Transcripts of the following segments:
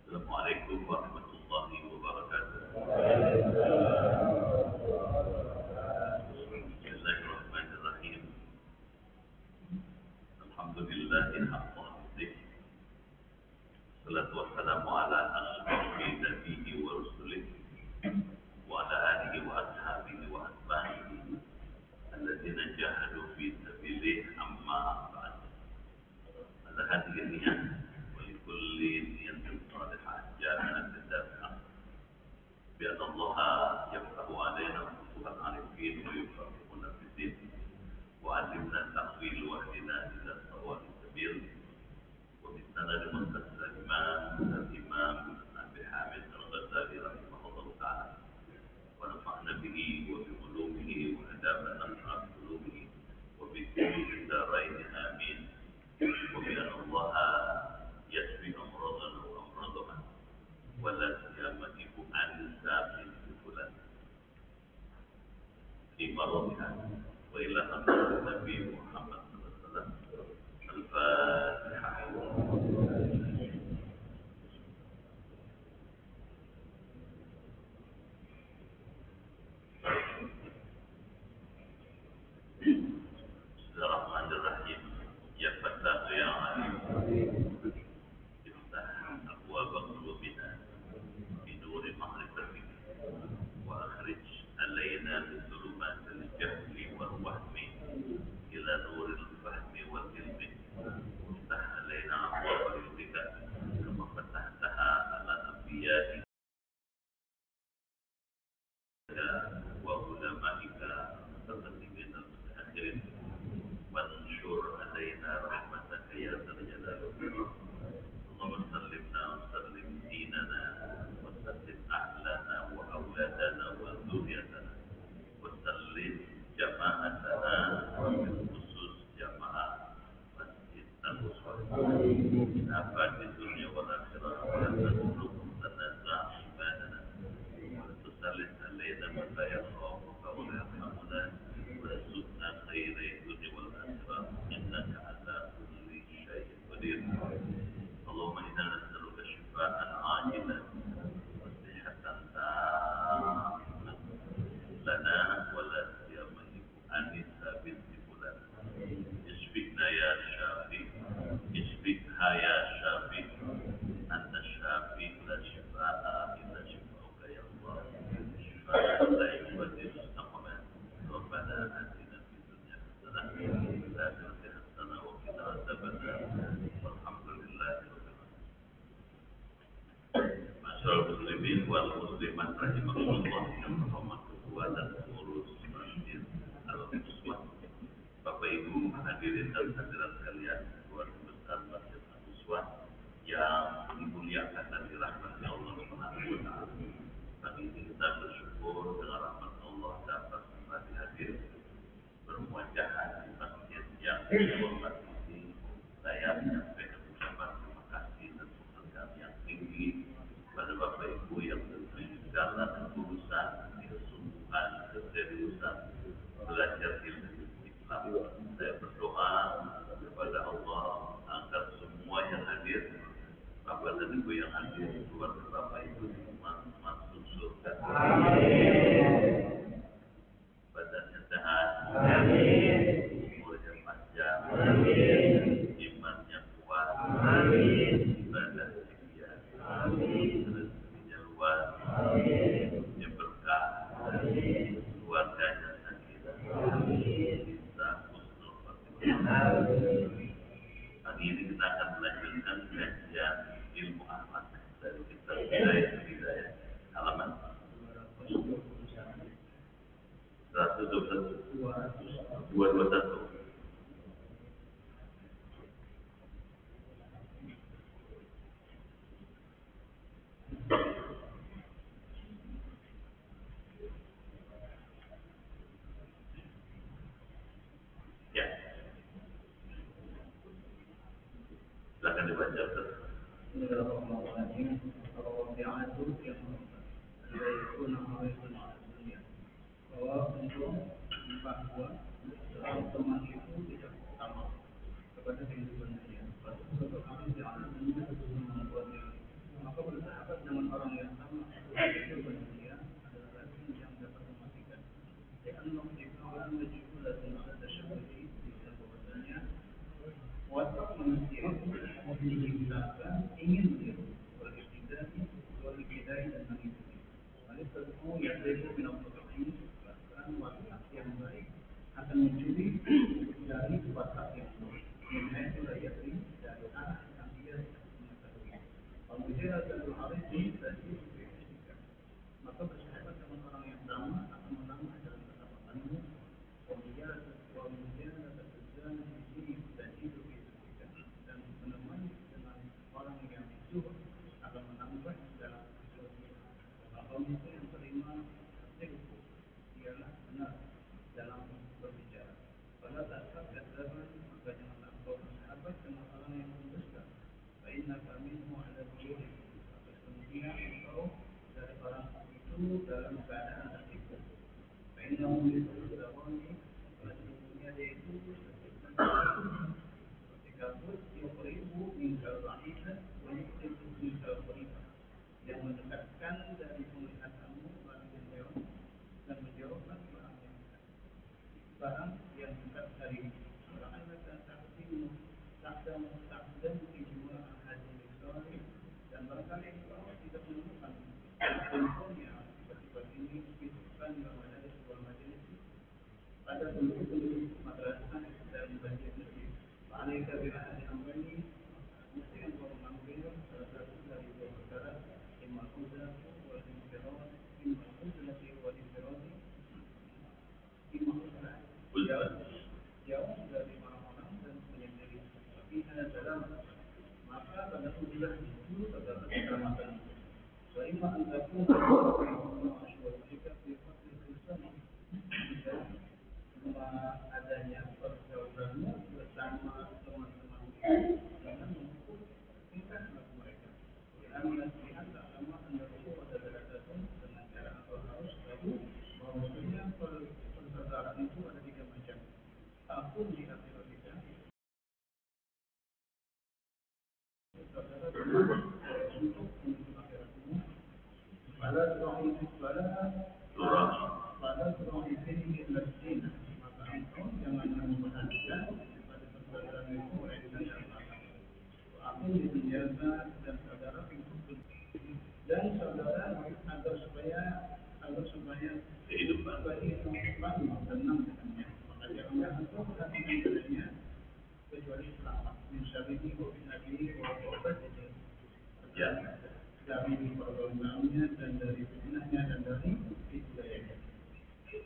Assalamualaikum warahmatullahi wabarakatuh. Bismillahirrahmanirrahim. Alhamdulillahi haqqa hamdih. Salatu wassalamu ala asyrafil nabiyyi wa rusulih wa ala alihi wa ashabihi wa atba'ihi alladzina jahadu fi sabilihi amma ba'd. Ala hadhihi niyyah wa likulli niyyatin salihah ja'alna tadabburan. بأن الله يفتح علينا فتوح العارفين ويفقهنا في الدين وعلمنا التأويل واهدنا إلى سواء السبيل وبالسند منتسب الإمام أبي حامد الغزالي رحمه الله تعالى ونفعنا به وبعلومه وأدابنا مع علومه وبكل الدارين آمين وبأن الله يشفي أمراضنا وأمراضنا ولا سيما عن سابق فلان في مرضها وإلى أن النبي محمد صلى الله عليه وسلم الفاتحة. Bismillahirrahmanirrahim. Ya Fattah ya Alim, iftah abwaab qulubina بنور معرفتك وأخرج علينا من ظلمات الجهل والوهم إلى نور الفهم والعلم وافتح علينا أبواب رزقك كما فتحتها على أنبيائك وعلمائك المتقدمين المتأخرين وانشر علينا رحمتك يا ذا الجلال والإكرام. اللهم سلمنا وسلم ديننا وسلم أهلنا وأولادنا وذريتنا وسلم جماعتنا وبالخصوص جماعة مسجد الأسوة نافع في الدنيا والآخرة ولا تسلك تنازع إيماننا ولا تسلط علينا من لا يخافك ولا يرحمنا وارزقنا خير الدنيا والآخرة إنك على كل شيء قدير. اللهم إنا نسألك شفاء عاجلا وصحة تامة لنا ولا سيما لأنسا بنت فلان. اشفنا يا شافي، اشفها يا شافي، أنت الشافي لا شفاء إلا شفاءك يا الله، شفاء لا يبدل سقما. ربنا آتنا في الدنيا حسنة وفي الآخرة حسنة وقنا عذاب النار والحمد لله رب العالمين. Masyaallah muslimin wal muslimat rahimakumullah yang terhormat ketua dan pengurus Masjid Al-Uswah, Bapak Ibu hadirin dan hadirat sekalian, keluarga besar Masjid Al-Uswah yang dimuliakan dan dirahmati Allah Subhanahu wa taala. Kami kita bersyukur dengan rahmat Allah dapat kembali hadir bermuajahan di masjid yang dihormati ini. Saya menyampaikan ucapan terima kasih dan penghargaan yang tinggi pada Bapak Ibu yang tentu segala ketulusan, kesungguhan, keseriusan belajar ilmu Islam. Saya berdoa kepada Allah agar semua yang hadir, Bapak dan Ibu yang hadir, keluarga Bapak Ibu semua masuk surga. Amin. Badannya sehat. Amin. Umurnya panjang. Amin. Imannya kuat. Amin. Ibadahnya giat. Amin. Rezekinya luas. Amin. Dia berkah. Amin. Keluarganya sakinah. Amin. Bisa husnul khotimah. Amin. Pagi ini kita akan melanjutkan kajian ilmu akhlak dari kitab Hidayah halaman 221.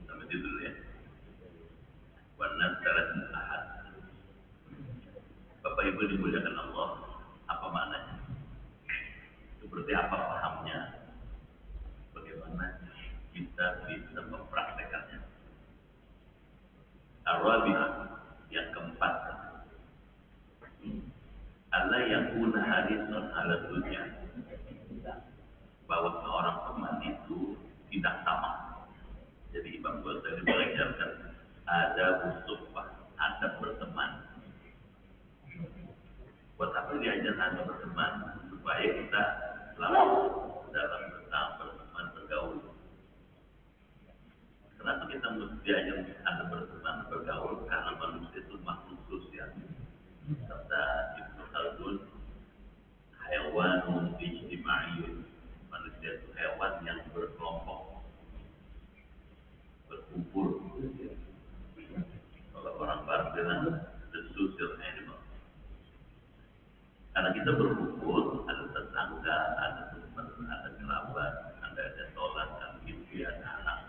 Sampai itu dulu ya. Wannan salatul ahad. Bapak Ibu dimuliakan Allah, apa maknanya? Seperti apa pahamnya? Bagaimana kita bisa mempraktekannya? Ar-Rabi'ah, yang keempat, Allah yakuna harisun ala dunia, bahwa seorang teman itu tidak sama. Jadi Imam Ghazali mengajarkan ada usufah, ada berteman. Buat apa diajar ada berteman? Supaya kita selalu dalam berteman, bergaul. Kenapa kita mesti diajar ada berteman, bergaul? Karena manusia itu makhluk sosial. Kata Ibnu Khaldun, hayawanun ijtima'iyun. Manusia itu hewan yang berkelompok, berkumpul. Kalau orang barat bilang the social animal. Karena kita berkumpul, ada tetangga, ada teman, ada kerabat, ada tolak, ada istri, ada anak.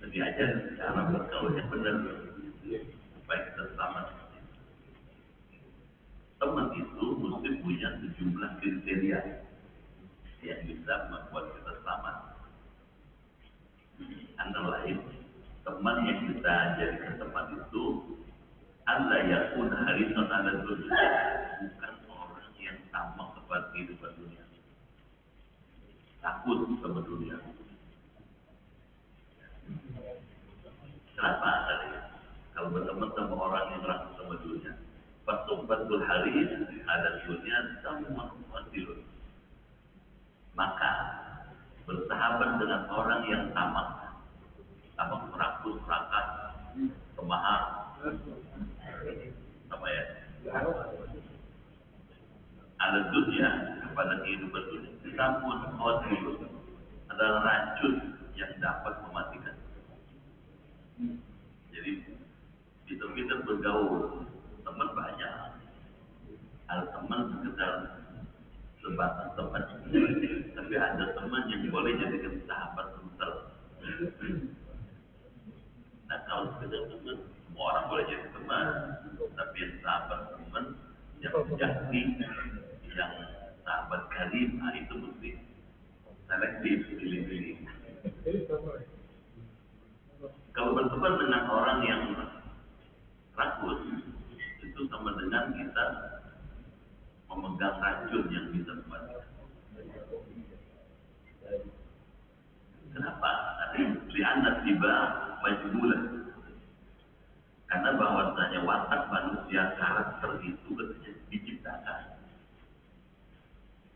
Jadi aja cara bergaul yang benar supaya kita selamat. Teman itu mesti punya sejumlah kriteria yang bisa membuat kita selamat. Antara lain, teman yang kita jadikan teman itu Allah yakun harisun ala dunia, bukan takut sama dunia. Kenapa? Tadi kalau berteman sama orang yang takut sama dunia, fasubbatul haris ada dunia sama muatilun. Maka bersahabat dengan orang yang sama merakus, merakas, pemaham, apa ya? Ada dunia kepada kehidupan dunia. Sampun muatilun adalah racun yang dapat mematikan. Jadi kita bergaul, teman banyak, ada teman sekedar sebatas teman, tapi ada teman yang boleh jadikan sahabat sebentar. Nah kalau sekedar teman, semua orang boleh jadi teman, tapi yang sahabat teman, yang jati, yang sahabat karib, itu mesti selektif, pilih-pilih. Kalau berteman dengan orang yang rakus, itu sama dengan kita memegang racun yang bisa mematikan. Kenapa? Li'anna tiba majmulah. Karena bahwasanya watak manusia, karakter itu katanya diciptakan.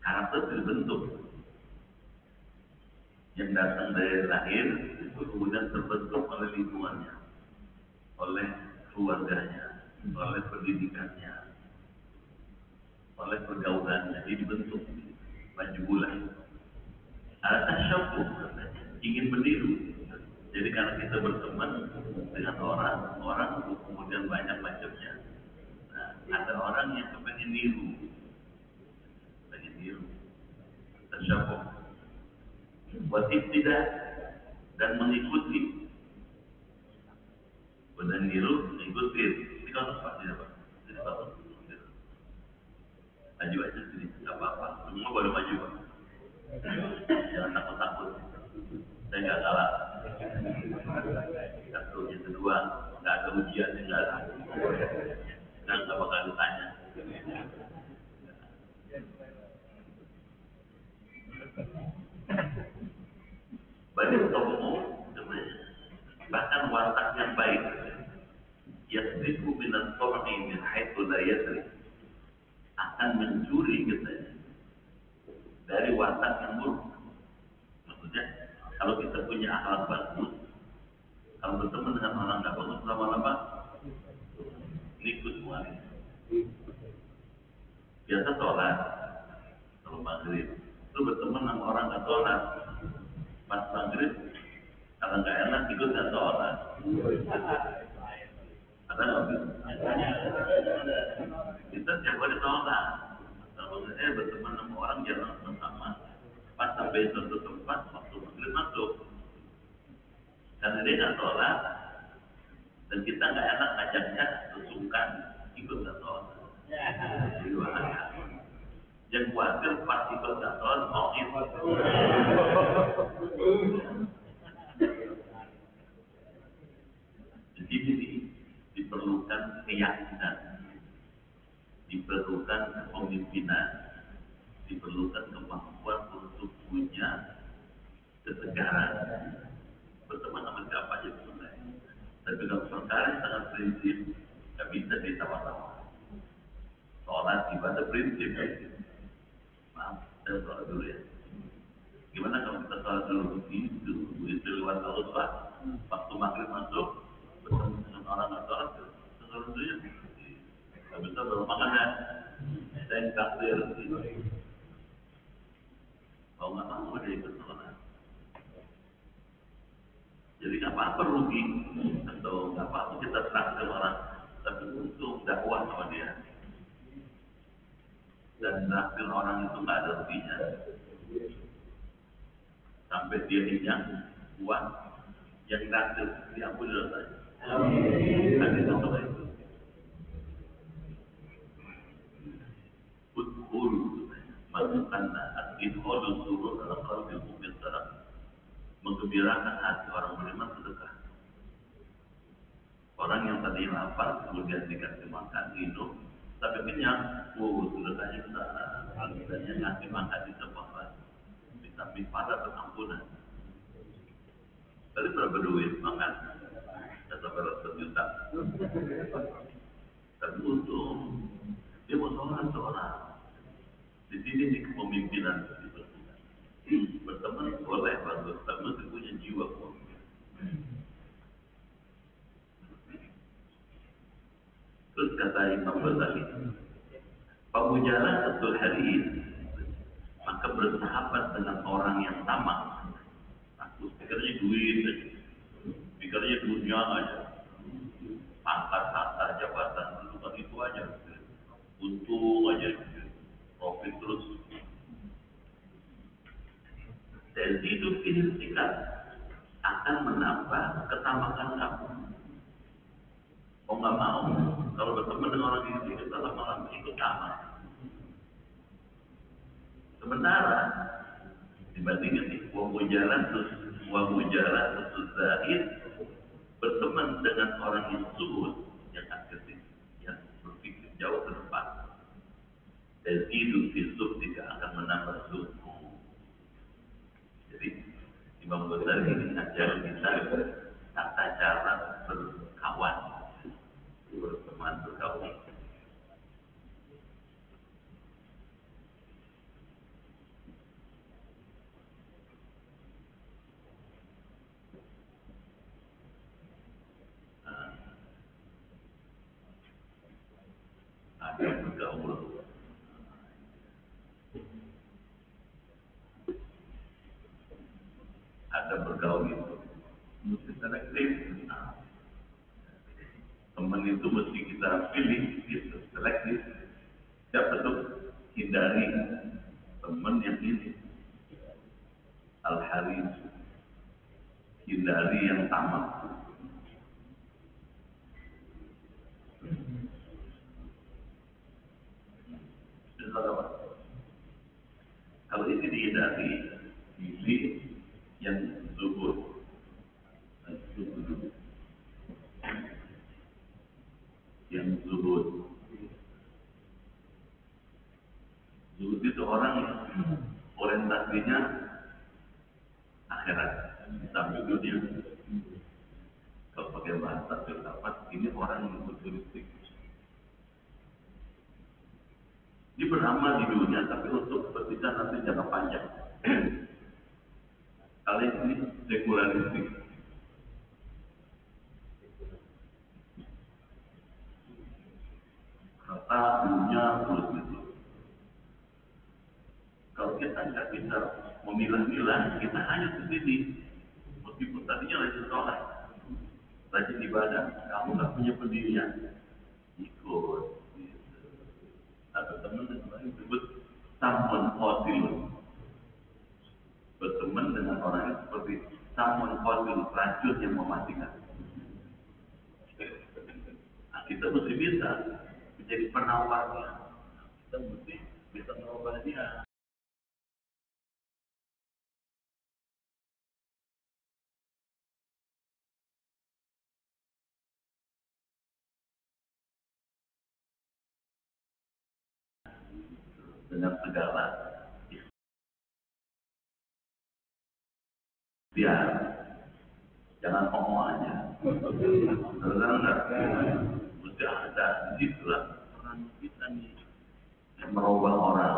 Karakter terbentuk. Yang datang dari lahir itu kemudian terbentuk oleh lingkungannya, oleh keluarganya, oleh pendidikannya, oleh pergaulannya. Jadi dibentuk majmulah. Al-tasyabuh, ingin meniru. Jadi karena kita berteman dengan orang kemudian banyak macamnya. Nah, ada orang yang pengen niru, tasyabuh, wajib tidak dan mengikuti. Benar niru, mengikuti. Ini kalau tempat tidak pak, tidak apa. Maju aja sini, nggak apa-apa. Semua boleh maju pak. Jangan takut-takut. Saya nggak salah. Satu, yang kedua, nggak ada ujian, nggak ada. Dan nggak bakal ditanya. Banyak tamu, bahkan watak yang baik, yasrifu minan tor'i min haitsu la yadri, akan mencuri katanya dari watak yang buruk. Maksudnya, kalau kita punya akhlak bagus, kalau berteman dengan orang nggak bagus, lama-lama ikut mualif. Biasa sholat, kalau maghrib, itu berteman sama orang nggak sholat, pas maghrib, kalau nggak enak ikut nggak sholat. Ada nggak? Kita tiap hari sholat. Kalau saya berteman sama orang jarang sama, pas sampai suatu tempat waktu maghrib masuk. Karena dia nggak sholat dan kita nggak enak ngajaknya, sungkan ikut nggak sholat. Yang khawatir pas ikut nggak sholat mau ikut. Di sini diperlukan keyakinan, diperlukan kepemimpinan, diperlukan kemampuan untuk punya ketegaran. Berteman sama siapa aja boleh. Tapi kalau perkara yang sangat prinsip, nggak bisa ditawar-tawar. Sholat ibadah prinsip. Maaf, saya sholat dulu ya. Gimana kalau kita sholat dulu? Itu lewat Allah. Waktu maghrib masuk, bertemu dengan orang nggak sholat, sholat dulu ya. Nggak bisa baru makan ya. Saya takdir. Kalau nggak mau dia ikut sholat. Jadi nggak apa-apa rugi atau nggak apa-apa kita traktir orang, tapi untuk dakwah sama dia dan traktir orang itu nggak ada ruginya sampai dia hinyang uang yang traktir diampuni dosanya. Kan itu sama itu. Udhul masukkan idhul surur dalam qalbi mu'min sadaqah. Menggembirakan hati orang beriman sedekah. Orang yang tadi lapar kemudian dikasih makan minum tapi kenyang, sedekahnya besar. Misalnya ngasih makan di tempat samping pahala pengampunan. Tadi berapa duit makan? Kata berapa sejuta. Tapi untung dia mau sholat seorang. Di sini di kepemimpinan berteman boleh bagus, tapi mesti punya jiwa pemimpin. Terus kata Imam Ghazali, pemujalah betul hari ini, maka bersahabat dengan orang yang tamak. Aku pikirnya duit aja, pikirnya dunia aja, pangkat, harta, jabatan, kedudukan itu aja, untung aja, profit terus. Dan hidup ini akan menambah ketamakan kamu. Kau nggak mau kalau berteman dengan orang ini kita lama-lama ikut tamak. Sementara dibandingkan nih, wamujalah terus zahid, berteman dengan orang yang zuhud, yang aktif, yang berpikir jauh ke depan, dan hidup tidak akan menambah zuhud. Jadi Imam Ghazali ini ajar kita tata cara berkawan, berteman, bergaul. Ada bergaul, ada bergaul itu mesti selektif. Teman itu mesti kita pilih, gitu, selektif. Siapa betul hindari teman yang ini al-haris, hindari yang tamak. Kalau ini dihindari, pilih yang zuhud. Yang zuhud. Zuhud itu orang yang orientasinya akhirat, sampai dunia. Kalau pakai bahasa filsafat, ini orang yang futuristik. Dia beramal di dunia, tapi untuk kepentingan nanti jangka panjang. Kali ini sekularistik. Kata dunia terus gitu. Kalau kita nggak bisa memilah-milah, kita hanya sendiri. Meskipun tadinya rajin sholat, rajin ibadah, kamu nggak punya pendirian, ikut. Ada teman yang disebut samun khotilun. Berteman dengan orang yang seperti samun khotilun, racun yang mematikan. Nah, kita mesti bisa menjadi penawarnya. Kita mesti bisa mengobatinya. Dengan segala ikhtiar, jangan ngomong aja. Saudara enggak, mesti ada disitulah peran kita nih yang merubah orang.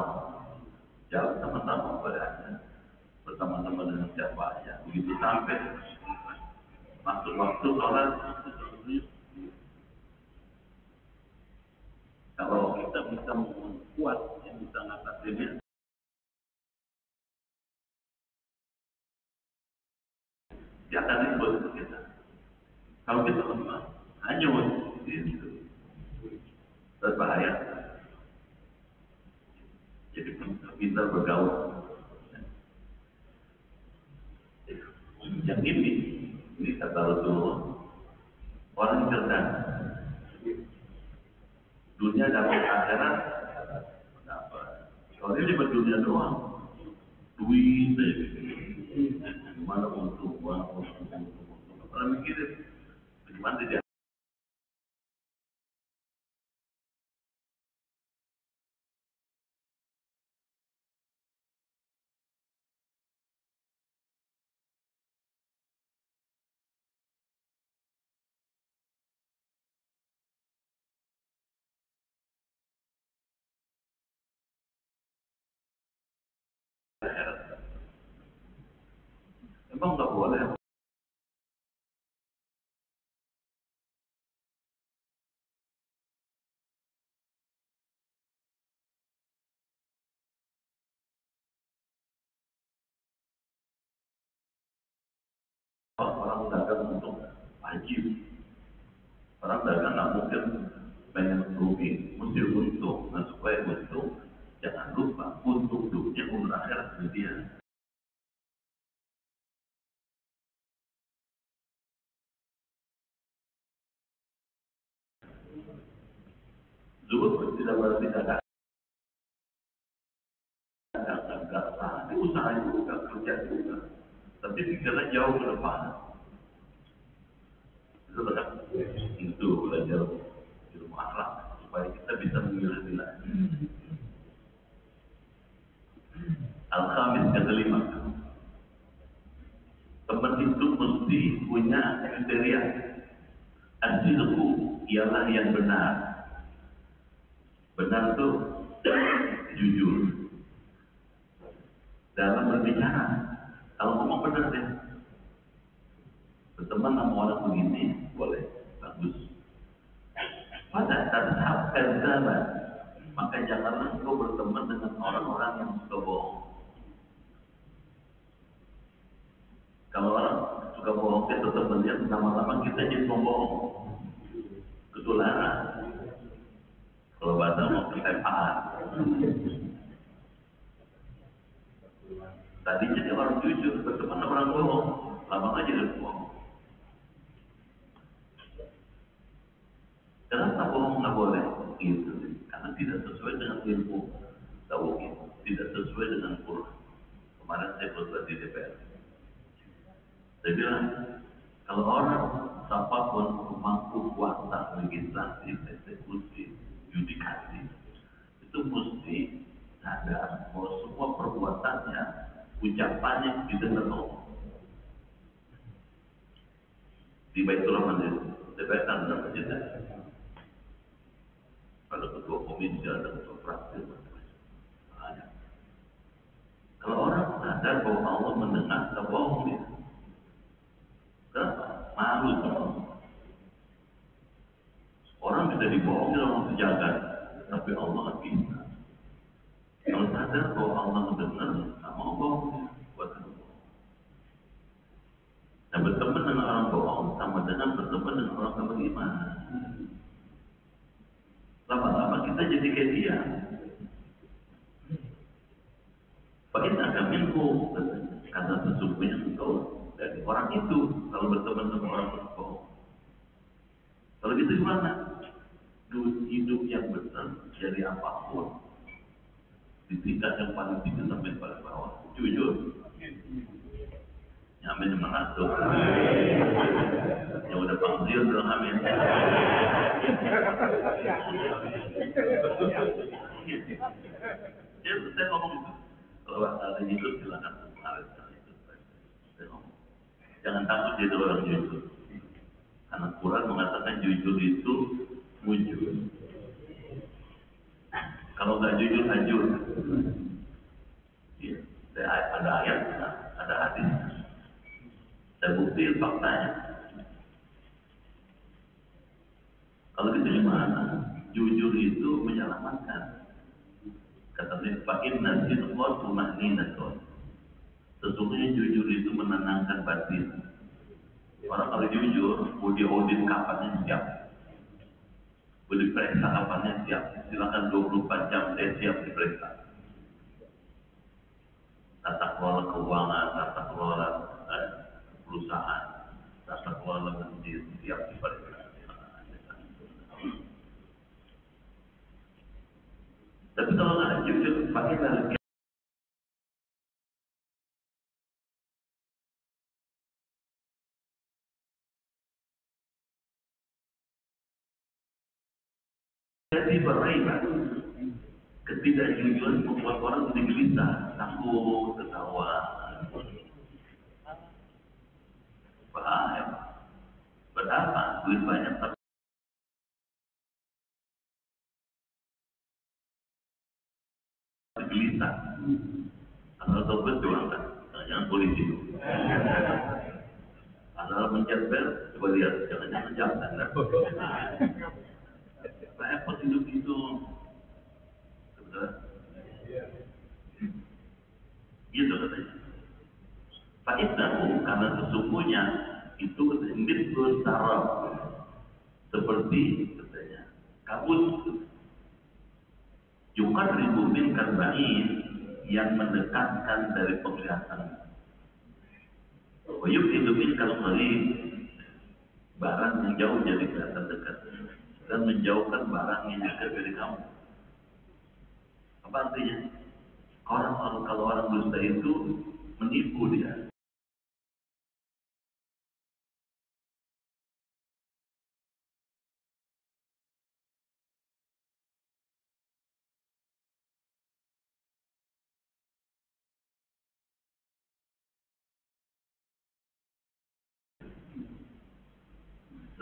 Jangan sama-sama belajar, bersama-sama dengan siapa aja. Begitu sampai masuk waktu sholat, kalau kita bisa membuat yang bisa ngatasinnya, dia akan ikut kita. Kalau kita lemah, hanyut, itu berbahaya. Jadi pintar bergaul. Yang ini kata Rasulullah, orang cerdas, dunia dapat akhirat, apa? Kalau ini cuma dunia doang, duit aja. Gimana untuk uang, orang mikirin, gimana dia Kok nggak boleh? Orang dagang untuk wajib. Orang dagang nggak mungkin pengen rugi, mesti untung. Nah supaya untung, jangan lupa untung dunia, untung akhirat dia. Zuhud tidak berarti dagang. Enggak sah, ini usaha juga, kerja juga. Tapi pikirannya jauh ke depan. Itu benar. Itu belajar ilmu akhlak supaya kita bisa memilah-milah. Al-Khamis yang kelima, teman itu mesti punya kriteria. Ad-sidqu ialah yang benar. Benar itu jujur dalam berbicara. Kalau ngomong benar deh, berteman sama orang begini boleh, bagus. Pada tahap zaman, maka janganlah engkau berteman dengan orang-orang yang suka bohong. Kalau orang suka bohong, kita temannya lama-lama kita jadi pembohong, ketularan. Kalau bahasa mau ketepaan. Tadi jadi orang jujur, berteman sama orang bohong, lama aja jadi bohong. Kenapa bohong nggak boleh? Gitu. Karena tidak sesuai dengan ilmu tauhid, tidak sesuai dengan Quran. Kemarin saya berbuat di DPR. Saya bilang, kalau orang siapapun mampu kuasa legislatif, eksekusi, yudikasi, itu mesti sadar bahwa semua perbuatannya, ucapannya didengar Allah. Di Baitul Maqdis, DPR kan ada masjid. Ada ketua komisi, ada ketua fraksi, banyak. Kalau orang sadar bahwa Allah mendengar, tak bohong dia. Kenapa? Malu dong. Orang bisa dibohongi orang sejagat, tapi Allah nggak bisa. Kalau sadar bahwa Allah mendengar, tak mau bohong dia. Buat bohong. Nah, berteman dengan orang bohong sama dengan berteman dengan orang yang beriman. Lama-lama kita jadi kayak dia. Pakai agak minggu, karena sesungguhnya engkau dari orang itu kalau berteman dengan orang berbohong. Kalau gitu gimana? Hidup yang benar jadi apapun di tingkat yang paling tinggi sampai paling bawah. Jujur. Amin mengatur. Yang udah panggil bilang amin. Ya, saya ngomong itu. Kalau ada jujur silakan mengalir itu. Saya ngomong. Jangan takut jadi orang jujur. Karena Quran mengatakan jujur itu wujud. Kalau nggak jujur, hancur. Ya, ada ayat, ada hadis. Saya buktiin faktanya. Kalau gitu gimana? Jujur itu menyelamatkan. Katanya, Pak Inna Sidqot Tumahninatun. Sesungguhnya jujur itu menenangkan batin. Orang kalau jujur, mau diaudit kapannya siap. Mau diperiksa kapannya siap. Silakan 24 jam saya siap diperiksa. Tata kelola keuangan, tata kelola perusahaan, tata kelola masjid siap diperiksa. Tapi kalau nggak jujur, pakai lagi. Jadi beraibat. Ketidakjujuran membuat orang jadi gelisah, takut, ketawa. Bahaya. Berapa? Duit banyak tapi gelisah. Kalau tobat doang kan, Jangan-jangan polisi. Asal mencet bel, coba lihat, jangan-jangan jangan. Repot hidup itu. Betul? Gitu katanya. Fa'idnahu, karena sesungguhnya itu mithlus saraf, seperti katanya kabut yuqarribu minkal ba'id, yang mendekatkan dari penglihatan, wa yub'idu minkal qarib, barang yang jauh jadi kelihatan dekat, dan menjauhkan barang yang dekat dari kamu. Apa artinya? Kalau orang dusta itu menipu dia.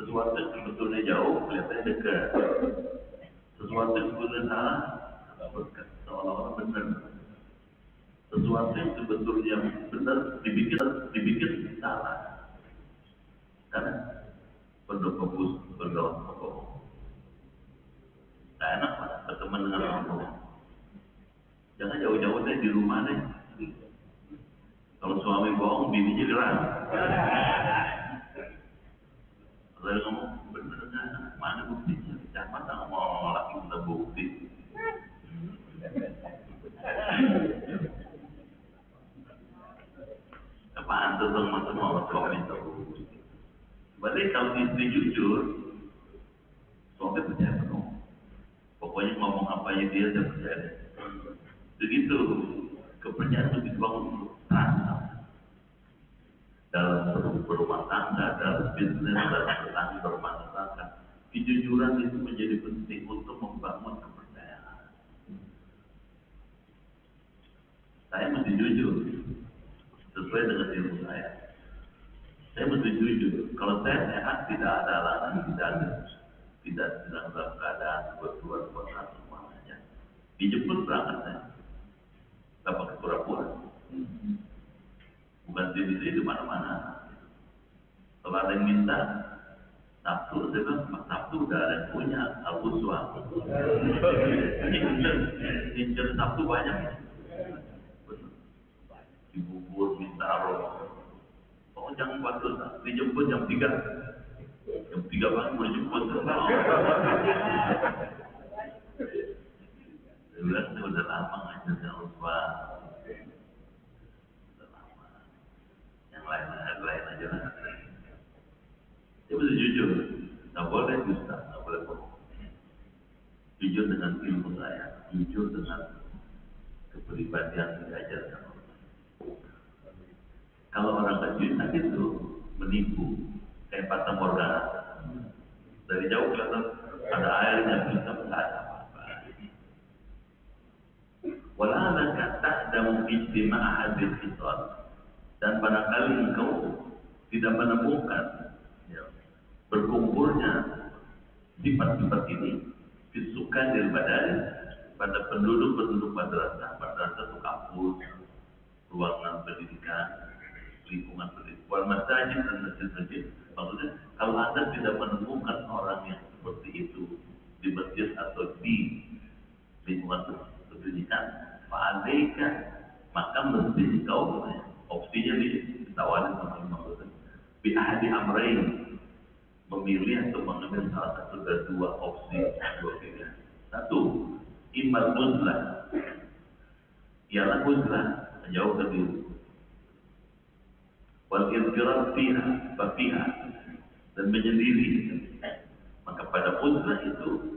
Sesuatu yang sebetulnya jauh kelihatannya dekat. Sesuatu yang sebetulnya salah seolah-olah benar. Sesuatu yang sebetulnya benar dibikin salah. Karena berdoa berdoa. Tak enak Pak, berteman dengan orang bohong. Jangan jauh-jauh deh, di rumah deh. Kalau suami bohong, bininya gerah. Lalu kamu bener nggak? Mana buktinya? Jangan tak mau laki minta bukti. Apaan tuh teman mau suami minta bukti? Berarti kalau istri jujur, suami percaya penuh. Pokoknya ngomong apa aja dia percaya. Begitu kepercayaan itu dibangun rasa dalam berumah tangga, dalam bisnis, dalam bertanggung berumah tangga. Kejujuran itu menjadi penting untuk membangun kepercayaan. Saya mesti jujur sesuai dengan ilmu saya. Saya mesti jujur. Kalau saya sehat, tidak ada halangan, tidak sedang dalam keadaan berkeluar kota semuanya. Dijemput berangkat saya. Tak pakai pura-pura. Bukan sini di mana-mana. Kalau ada yang minta Sabtu, saya bilang Sabtu udah ada yang punya Al-Quswa. Incer Sabtu banyak. Dibubur, minta arroz. Oh jangan buat dosa, dijemput jam 3. Jam 3 pagi mau dijemput. Saya bilang saya udah lama ngajarnya lupa. Udah lama. Yang lain aja lah. Dia bisa jujur, nggak boleh dusta, nggak boleh bohong. Jujur dengan ilmu saya, jujur dengan kepribadian yang diajarkan. Kalau orang kecil itu menipu, kayak Fata Morgana. Dari jauh kelihatan ada airnya, bisa ada apa-apa. Walalaka ta'damu ijtima'a hadil hisal, dan barangkali engkau tidak menemukan berkumpulnya sifat-sifat ini disukan dari badan pada penduduk madrasah. Madrasah itu kampus, ruangan pendidikan, lingkungan pendidikan, masjid dan masjid-masjid. Maksudnya kalau Anda tidak menemukan orang yang seperti itu di masjid atau di lingkungan pendidikan, fa'alaika, maka mesti kau opsinya ditawarin sama Imam Ghazali. Bi ahadi amrain, memilih atau mengambil salah satu dari dua opsi, dua pilihan. Satu, imal uzlah, ialah uzlah, menjauh ke diri. Wal infirad fiha, dan menyendiri. Maka pada uzlah itu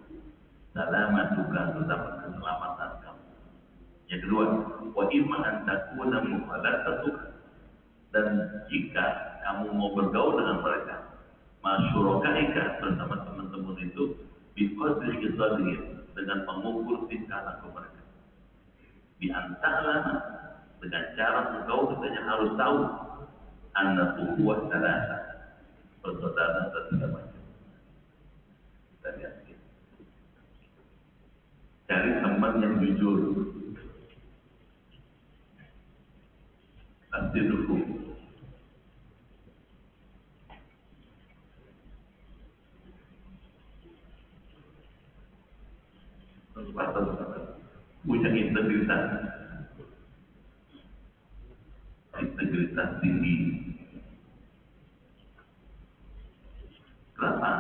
salamatuka, terdapat keselamatan kamu. Yang kedua, wa imma an takuna mukhalatatuk, dan jika kamu mau bergaul dengan mereka, masyurakaika, bersama teman-teman itu, biqadri qadrihim, dengan mengukur tingkah laku mereka. Di antara dengan cara engkau katanya harus tahu anna huwa salasa, bersaudara dan tidak macam. Kita lihat gitu. Cari teman yang jujur. dulu. Batas punya integritas tinggi. Kenapa?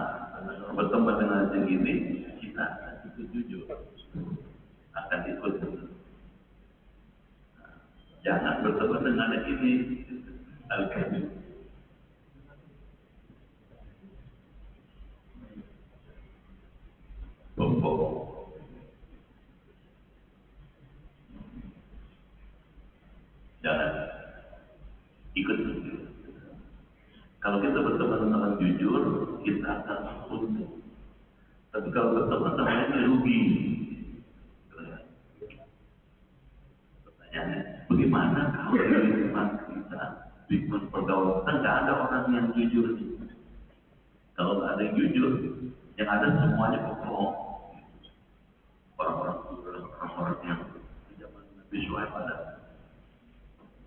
Berteman dengan yang ini, kita ikut jujur, akan ikut. Jangan berteman dengan yang ini, al-kadhib. Bohong. Jangan ikut jujur. Kalau kita berteman dengan jujur, kita akan untung. Tapi kalau berteman dengan ini rugi. Pertanyaannya, bagaimana kalau di lingkungan kita, lingkungan pergaulan kita nggak ada orang yang jujur? Kalau nggak ada yang jujur, yang ada semuanya bohong. Orang-orang yang di zaman Nabi Syuaib ada.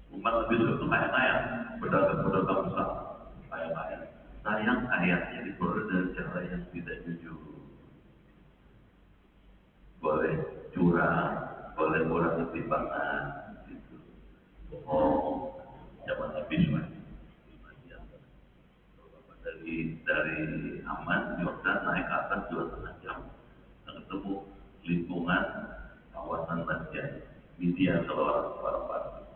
Umat Nabi Syuaib itu kaya-kaya, pedagang-pedagang besar, kaya-kaya. Sayang ayatnya diperoleh dari cara yang tidak jujur. Boleh curang, boleh kurang timbangan, gitu. Oh, zaman Nabi Syuaib. Dari Aman, Yordan naik ke atas 2,5 jam. Ketemu lingkungan kawasan Madian, Midian kalau orang.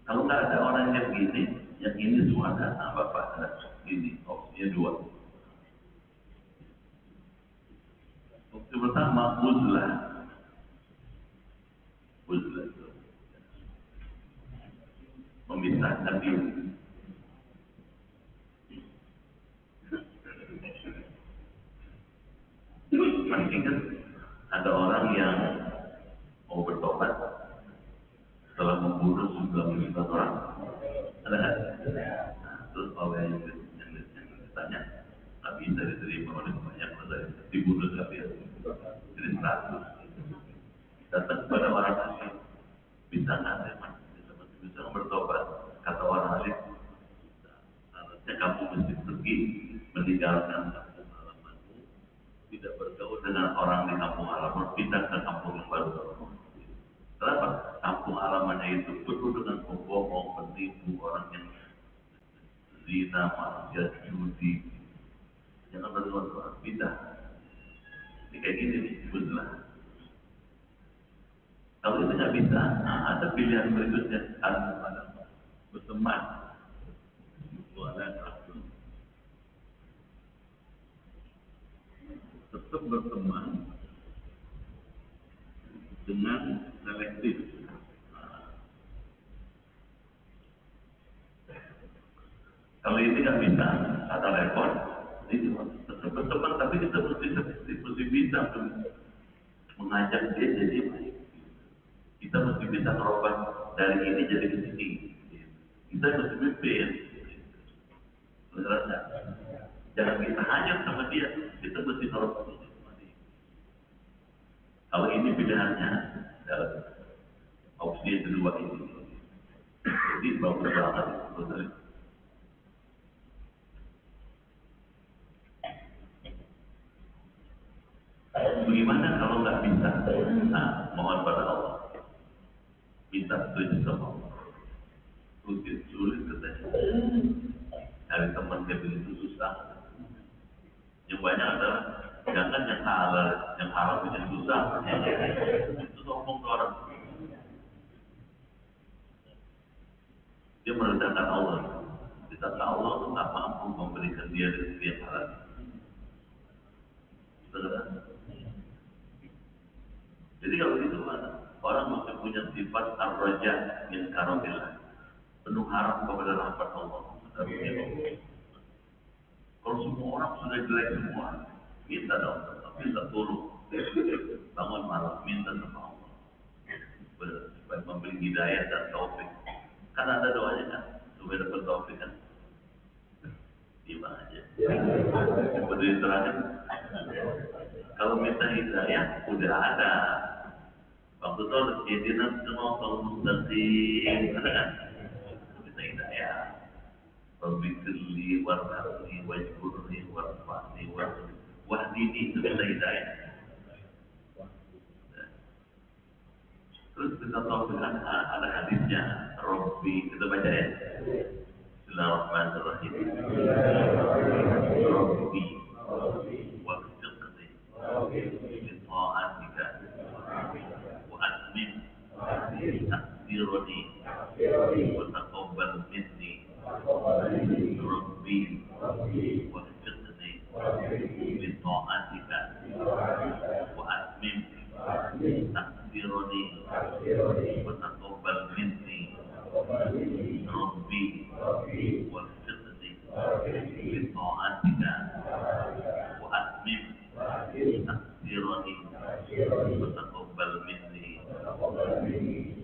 Kalau nggak ada orang yang gini, yang ini semua ada bapak ada ini opsinya dua. Opsi pertama uzlah itu memisahkan diri. Masih ingat ada orang yang mau bertobat setelah membunuh 99 orang? Ada nggak? Nah, terus oleh yang ditanya, nggak bisa diterima oleh banyak orang, dibunuh kafir. Jadi 100. Datang kepada orang alim, bisa nggak bisa bertobat? Kata orang alim, harusnya kamu mesti pergi meninggalkan kampung halamanmu, tidak bergaul dengan orang di kampung halaman, pindah ke kampung yang baru. Kenapa? Kampung halamannya itu penuh dengan pembohong, penipu, orang yang zina, maksiat, judi. Jangan berdoa, pindah. Ini kayak gini nih, uzlah. Kalau itu nggak bisa, ada pilihan berikutnya, ada berteman. Itu ada tetap berteman dengan selektif. Kalau ini nggak bisa, ada repot. Ini tetap berteman, tapi kita mesti bisa mengajak dia jadi baik. Kita mesti bisa merubah dari ini jadi ke sini. Kita mesti mimpin. Beneran. Jangan kita hanyut sama dia, kita mesti merubah sama dia. Kalau ini pilihannya, opsi kedua ini. Jadi bagus banget. Bagaimana kalau nggak bisa? Nah, mohon pada Allah. Minta petunjuk sama Allah. Sulit katanya. Cari teman kayak begitu susah. Yang banyak adalah jangan yang halal yang susah. Itu ngomong ke orang. Dia merendahkan Allah. Kita tahu Allah itu nggak mampu memberikan dia rezeki yang halal. Jadi kalau gitu orang mesti punya sifat ar-raja min karamillah, penuh harap kepada rahmat Allah. Kalau semua orang sudah jelek semua, minta dong, minta turun, bangun malam, minta sama Allah supaya memberi hidayah dan taufik. Kan ada doanya kan, supaya dapat taufik kan, gimana aja. Berdiri terakhir, kalau minta hidayah udah ada. Waktu itu jadinya semua kalau mustaqim, ada kan? Rabbi firli warhamni wajburni warfa'ni wahdini, itu bisa hidayah. Terus kita tahu ada hadisnya Rabbi, kita baca ya. Bismillahirrahmanirrahim. Rabbi waffiqni li ta'atika wa atmim taqdirani wa taqabbal minni. Rabbi waffiqni li ta'atika wa atmim taqdirani wa taqabbal minni. Rabbi waffiqni li ta'atika wa atmim taqdirani wa taqabbal minni.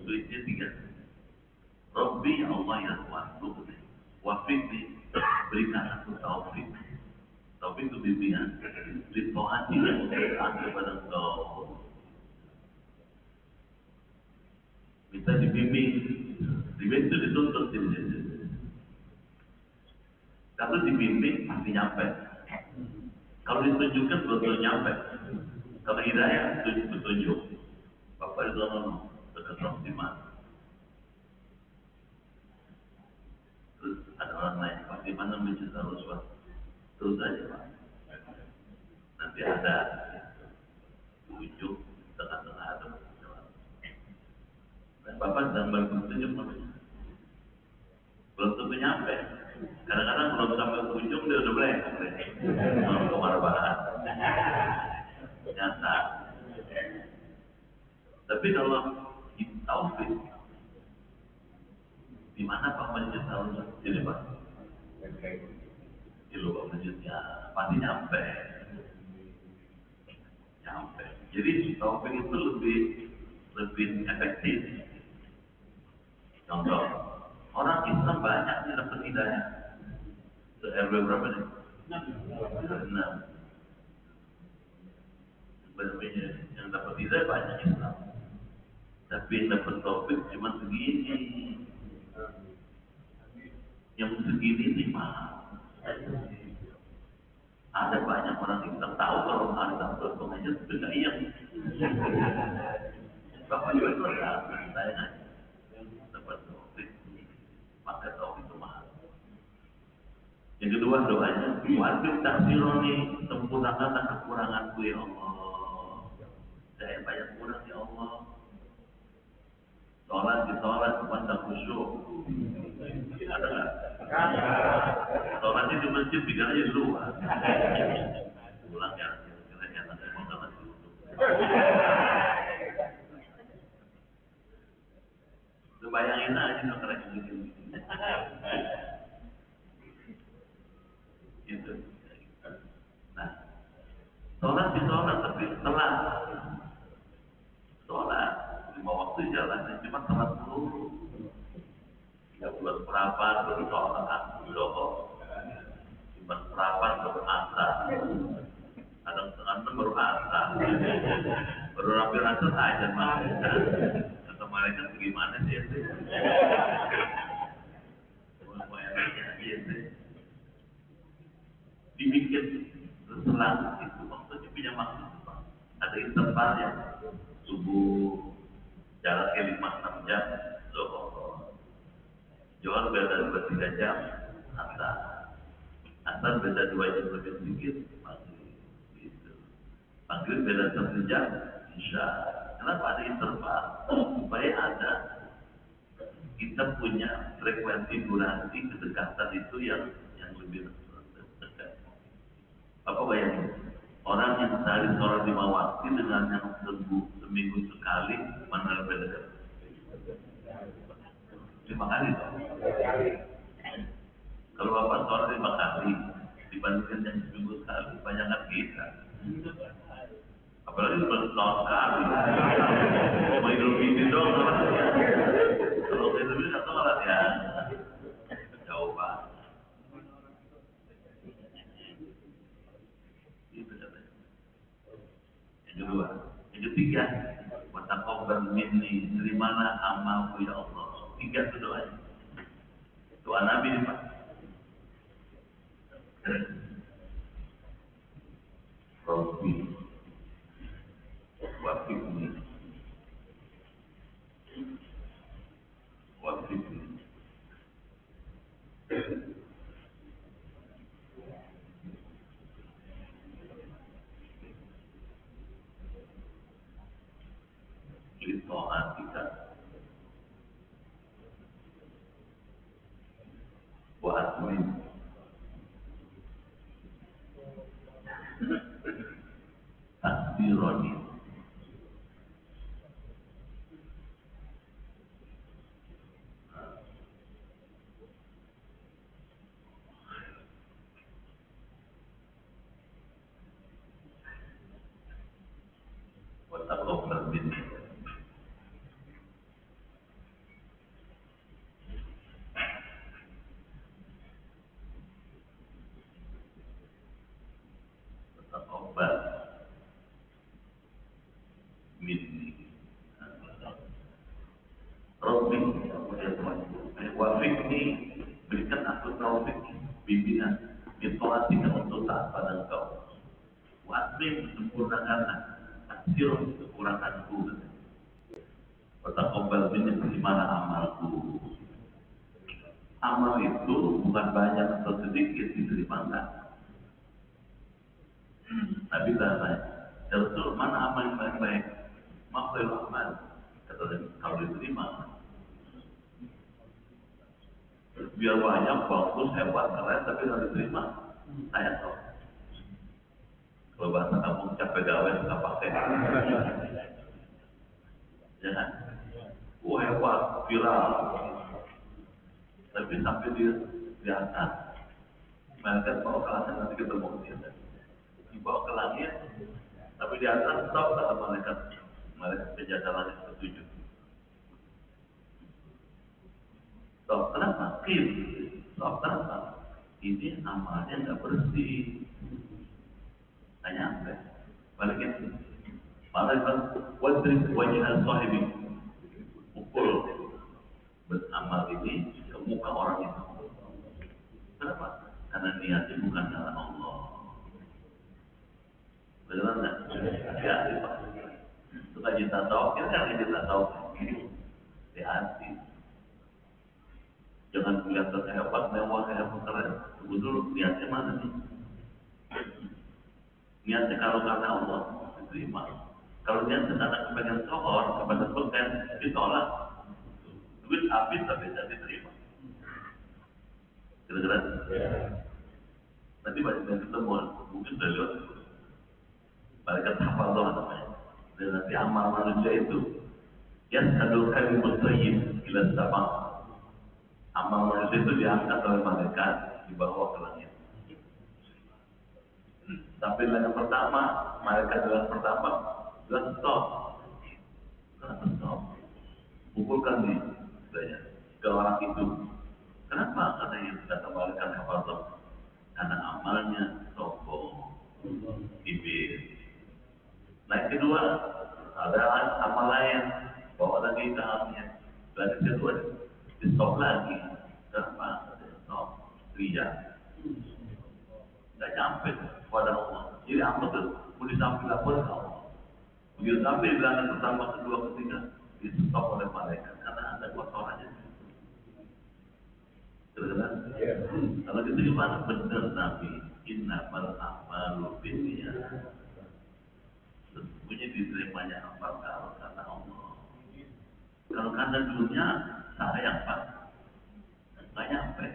Suitnya tiga. Rabbi, Allah ya Tuhan, waffiqni, berikan aku taufik. Taufik itu bimbingan li ta'atika, taat kepada Engkau. Bisa dibimbing itu dituntut ini. Kalau dibimbing pasti nyampe. Kalau ditunjukkan betul nyampe. Kalau hidayah ditunjuk. Bapak itu dekat optimal. Terus ada orang lain, Pak, di mana mencinta Rasulullah? Terus aja, Pak. Nanti ada ujung tengah-tengah ada. Dan Bapak sedang berkunjung namanya. Belum tentu nyampe. Kadang-kadang belum sampai ke ujung dia udah blank. Belum kemarbahan. Nyata. Tapi kalau taufik, di mana Pak masjid tahu? Jadi Pak. Di luar masjidnya pasti nyampe. Nyampe. Jadi taufik itu lebih efektif. Contoh, orang Islam banyak yang dapat hidayah. RW berapa nih? 6. Sebenarnya yang dapat hidayah banyak Islam. Tapi yang dapat taufik cuma segini. Yang segini nih mahal. Ada banyak orang Islam tahu kalau ada pengajian sudah iya. Bapak juga itu ada saya dapat taufik, maka taufik itu mahal. Yang kedua doanya, wajib taksironi, sempurnakanlah kekuranganku ya Allah. Saya banyak kurang ya Allah. Sholat cuma tak khusyuk. Ada nggak? Sholatnya di masjid bicaranya di luar. Pulang ya, kira-kira nanti mau sholat di rumah. Lu bayangin aja kalau keren gitu. Gitu. Nah, sholat tapi setelah sholat 5 waktu jalan, cuma sholat dulu. 3 bulan perapan baru sholat dulu. Cuma perapan baru asar. Kadang setengah 6 baru asar. Baru rapi asar aja mas. Kata mereka gimana sih itu? Dibikin selang itu maksudnya punya maksud Pak. Ada interval ya, subuh jaraknya 5-6 jam, Johor beda 2-3 jam, asar beda 2 jam lebih sedikit, maghrib beda 1 jam, isya. Kenapa ada interval? Supaya ada kita punya frekuensi durasi kedekatan itu yang lebih dekat. Apa bayangin? Orang yang sehari sholat 5 waktu dengan yang seminggu sekali, mana lebih dekat? 5 kali dong. Kalau Bapak sholat 5 kali dibandingkan yang seminggu sekali, banyakan kita. Apalagi bertahun kali. Mau hidup ini dong, kalau hidup ini nggak sholat ya, jauh Pak. Itu katanya. Yang kedua, yang ketiga, wataqabbal minni, terimalah amalku ya Allah. 3 itu doanya. Doa Nabi nih Pak. Rabbi wafiqni wafiqni li ta'atika wa atmin takdirani wa taqabbal minni wa taqabbal minni Rabbi wafiqni berikan aku taufik bimbingan ditolatika untuk taat pada engkau wasmin sempurnakanlah hasil kekuranganku Wataqabbal minni bagaimana amalku amal itu bukan banyak atau sedikit diterima enggak tapi tanya ya Rasul mana amal yang paling baik makhluk amal kata dia kalau diterima biar banyak bagus hebat keren tapi kalau diterima saya tahu kalau bahasa kamu capek gawe nggak pakai ya kan hebat viral tapi sampai di atas malaikat bawa ke atas nanti ketemu dia dibawa ke langit tapi di atas stop kata malaikat penjaga langit ketujuh stop kenapa? Stop kenapa? Ini amalnya nggak bersih nggak nyampe balikin malaikat wadrib wajah sahibi pukul beramal ini ke muka orang itu kenapa? Karena niatnya bukan karena Allah benar nggak? Hati-hati Pak itu kan cinta tahu kita kan cinta tahu hati-hati jangan kelihatan hebat mewah hebat keren dulu niatnya mana nih niatnya kalau karena Allah diterima kalau niatnya karena kepengen sohor kepengen beken ditolak duit habis tapi tidak diterima kira-kira nanti banyak yang ketemu mungkin sudah lewat malaikat hafadzah namanya dan nanti amal manusia itu yang sadul kalimut thayyib ila sama amal manusia itu diangkat oleh malaikat dibawa ke langit tapi dengan pertama malaikat dengan pertama bilang stop kenapa stop pukulkan di ke orang itu kenapa katanya kata malaikat hafadzah karena amalnya sombong iblis nah yang kedua ada amal lain bawa lagi ke amalnya dan yang kedua di stop lagi kenapa stop ria nggak nyampe pada Allah jadi apa tuh mau disampaikan lapor ke Allah begitu sampai di langkah pertama kedua ketiga di stop oleh malaikat karena ada kotorannya kalau gitu gimana benar Nabi innamal a'malu binniyat sesungguhnya diterimanya amal kalau karena Allah kalau karena dunia sayang Pak nggak nyampe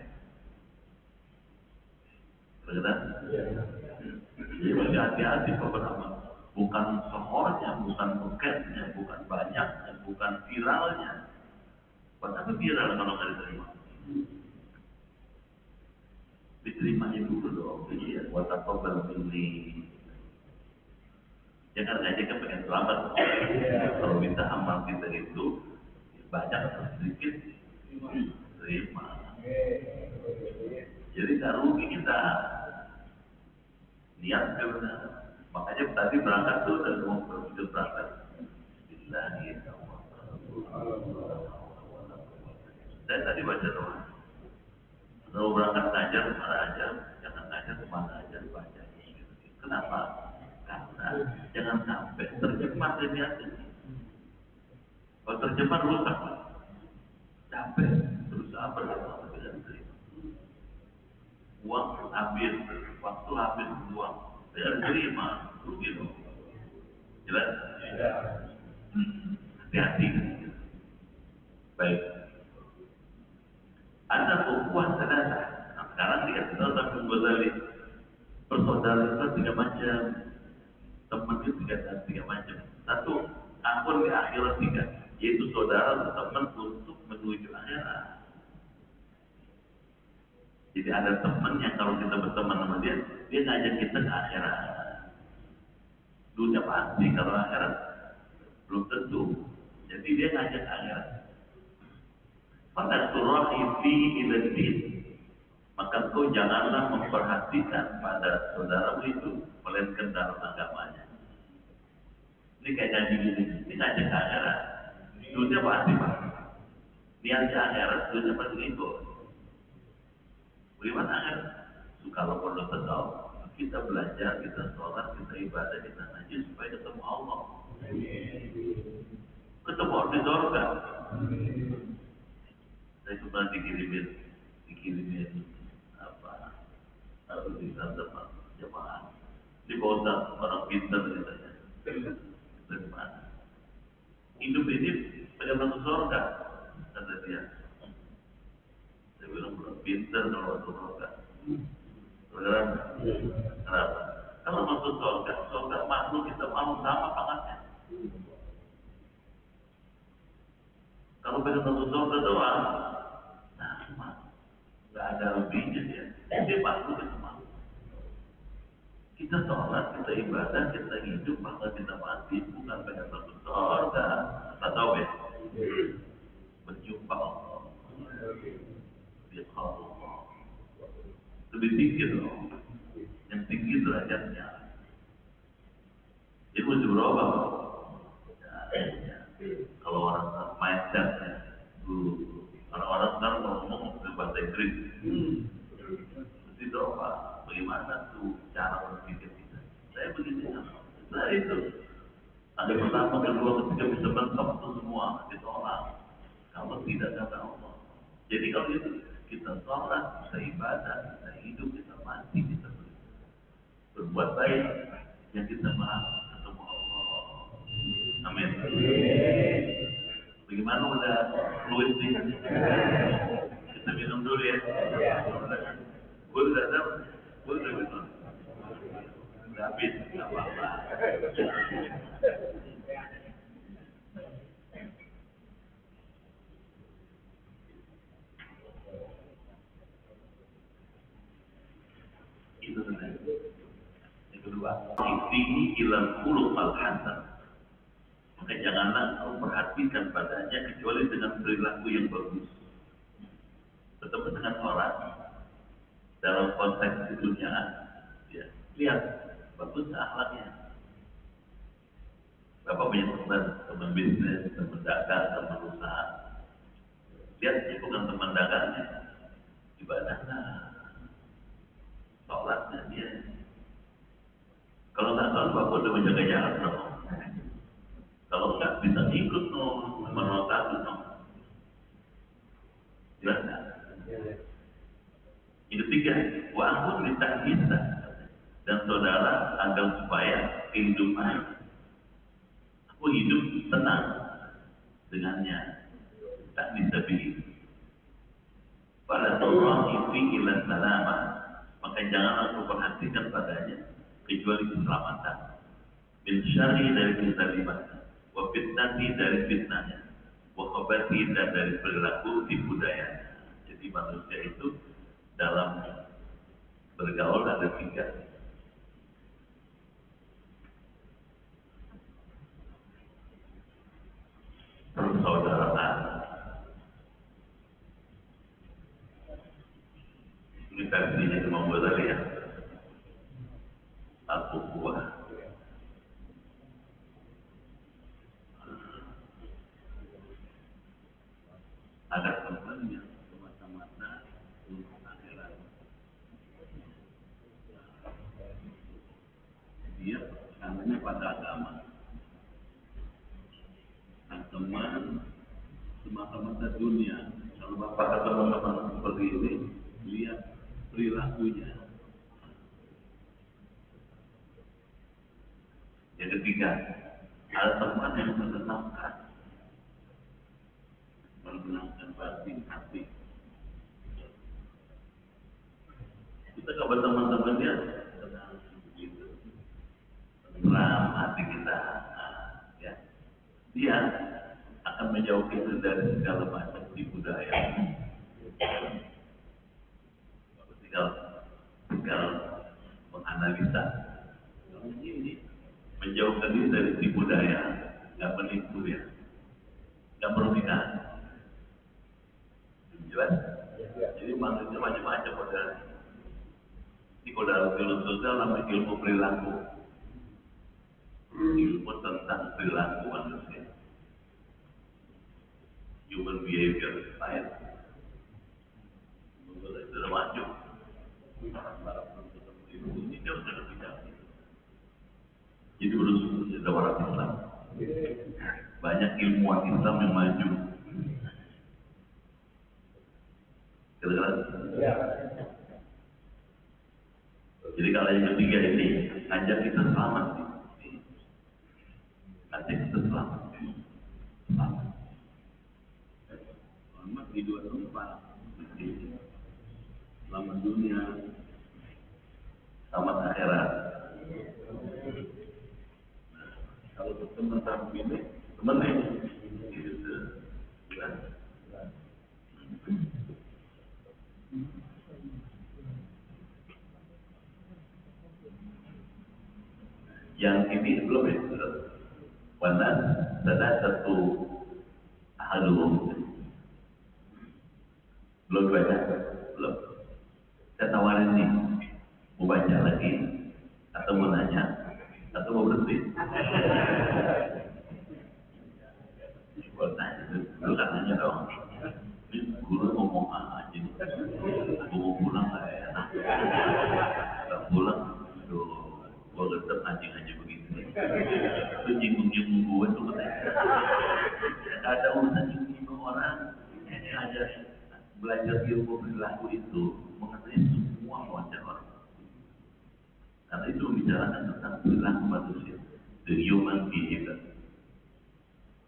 benar jadi mesti hati-hati beberapa bukan sohornya bukan buketnya bukan banyaknya bukan viralnya tapi viral kalau nggak diterimanya dulu dong iya wataqabbal minni jangan aja kan pengen selamat kalau minta amal kita itu banyak atau sedikit terima jadi tak rugi kita niat benar makanya tadi berangkat tuh dan mau berpikir berangkat saya tadi baca doa kalau berangkat ngajar mana aja jangan ngajar mengajar baca ini. Kenapa? Karena jangan sampai terjemah dari hati. Kalau terjemah rusak, capek, berusaha berdoa tidak terima. Uang habis, waktu habis uang, tidak terima, rugi dong. Jelas? Hati-hati. Baik. Ada ukhuwah saudara. Nah, sekarang dikasih tahu Syekh Ghazali, persaudaraan itu tiga macam, teman itu tiga macam. Satu, akhir di akhirat tiga, yaitu saudara atau teman untuk menuju akhirat. Jadi ada teman yang kalau kita berteman sama dia, dia ngajak kita ke akhirat. Dunia pasti, kalau akhirat belum tentu. Jadi dia ngajak ke akhirat. Pada surah fi iladdin, maka kau janganlah memperhatikan pada saudaramu itu melainkan dalam agamanya. Ini kayak janji gini, ini ngajak ke akhirat. Dunia pasti pak. Niatnya akhirat, dunia pasti itu. Bagaimana akhirat? Kalau perlu tahu, kita belajar, kita sholat, kita ibadah, kita ngaji supaya ketemu Allah. Ketemu di surga. Saya cuma dikirimin apa? Harus bisa sama jemaah. Di bawah orang pintar katanya. Dari mana? Hidup ini pada masuk surga, kata dia. Saya bilang belum pintar kalau masuk surga. Kenapa? Kalau masuk surga makhluk kita mau sama pangkatnya. Kalau pengen masuk surga doang, sama, nggak ada lebihnya dia. Dia makhluk itu makhluk. Kita sholat, kita ibadah, kita hidup, maka kita mati bukan pengen masuk surga. Tak tahu ya? Berjumpa Allah. Dia Allah. Lebih tinggi loh. Yang tinggi derajatnya. Itu berubah. Kalau orang mindset, orang-orang sekarang kalau ngomong ke bahasa Inggris, mesti apa? Bagaimana tuh cara berpikir kita? Saya begini, saya itu. Ada pertama, kedua, ketiga bisa mentok itu semua ditolak. Kalau tidak kata Allah. Jadi kalau itu kita sholat, kita ibadah, kita hidup, kita mati, kita berbuat baik, yang kita maaf ketemu Allah. Amin. Bagaimana udah fluid nih? Kita minum dulu ya. Gue udah dapat, gue udah minum. Udah habis, nggak apa-apa. Itu benar. Yang kedua, itihi ilal khuluq al hasan. Maka janganlah kau perhatikan padanya kecuali dengan perilaku yang bagus. Bertemu dengan orang dalam konteks keduniaan, ya, lihat bagus akhlaknya. Bapak punya teman bisnis, teman dagang, teman usaha. Lihat dia bukan teman dagangnya, ibadahnya, sholatnya dia. Kalau nggak tahu bapak udah menjaga jarak dong. Kalau nggak bisa ikut dong, menolak takut dong. Jelas nggak? Itu tiga, wa'amun litahisa, dan saudara agar supaya kehidupan aku hidup tenang dengannya, tak bisa pilih. Pada orang itu ilah salama, maka jangan aku perhatikan padanya kecuali keselamatan. Min syarri dari kezaliman, wa fitnati dari fitnahnya, wa khabati dan dari perilaku tipu daya. Jadi manusia itu dalam bergaul ada tiga. Persaudaraan. Ini versinya Imam Ghazali ya. Aku kuat. Agar teman yang semata-mata untuk akhirat. hanya pada agama. Nah, teman semata-mata dunia. Kalau Bapak ketemu teman seperti ini, lihat perilakunya. Yang ketiga, ada teman yang menenangkan batin hati. Kita kalau berteman-teman dia tenang begitu, tenang hati kita, ya. Dia akan menjauh kita dari segala macam tipu daya. Tinggal menganalisa ini, menjauhkan diri dari tipu daya, nggak menipu ya, nggak merugikan. Jelas? Jadi maksudnya macam-macam modelnya. Ini kalau dalam ilmu sosial namanya ilmu perilaku, ilmu tentang perilaku manusia, human behavior science. Itu sudah maju. Para penuntut ilmu ini dia sudah bicara. Jadi urus ada orang Islam. Banyak ilmuwan Islam yang maju. Kedengaran? Ya. Jadi kalau yang ketiga ini ngajak kita selamat, ngajak kita selamat. Selamat di dua tempat, selamat dunia, selamat akhirat. Kalau teman sama ini, teman ini, gitu. Yang ini belum ya, mana ada satu ahadum belum baca, belum. Saya tawarin nih, mau baca lagi, atau mau nanya, atau mau berhenti. Kalau nanya, lu kan nanya dong. Ini guru ngomong aja, aku mau pulang nggak enak. Nggak pulang, aduh, gua tetap anjing-anjing begini. Itu nyinggung-nyinggung gue tuh katanya. Nggak ada urusan nyinggung orang. Ini aja belajar ilmu perilaku itu mengenai semua wajah orang. Karena itu membicarakan tentang perilaku manusia, the human behavior.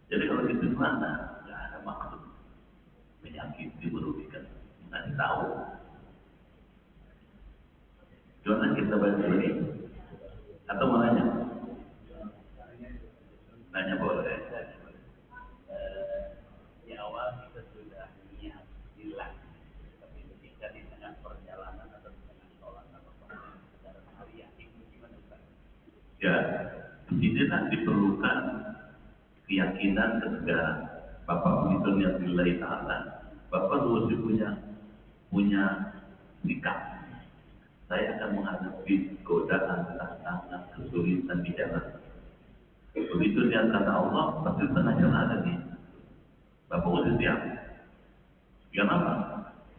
Jadi kalau itu mana, nggak ada maksud menyakiti, merugikan, nggak tahu. Jangan kita baca ini, atau mau nanya? Nanya boleh. Di awal kita sudah niat hilang, tapi ketika di tengah perjalanan atau di tengah sholat atau perjalanan harian itu gimana Ustaz? Ya, di sini kan diperlukan keyakinan ketegaran. Bapak begitu niat lillahi ta'ala, Bapak harus punya sikap. Saya akan menghadapi godaan, tantangan, kesulitan di jalan. Begitu niat kata Allah, pasti tengah jalan ada nih. Bapak harus siap. Kenapa?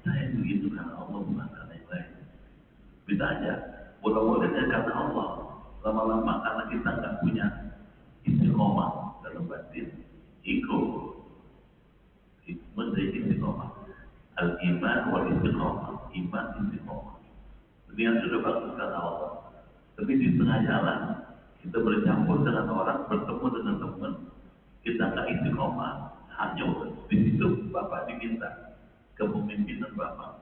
Saya begitu karena Allah, bukan karena yang lain. Bisa aja, boleh-boleh karena Allah. Lama-lama karena kita nggak punya istiqomah dalam batin, ikut menjadi istiqomah. Al-iman wal istiqomah, iman istiqomah. Ini yang sudah bagus karena Allah. Tapi di tengah jalan kita bercampur dengan orang, bertemu dengan teman, kita nggak istiqomah, hanya di situ Bapak diminta kepemimpinan Bapak,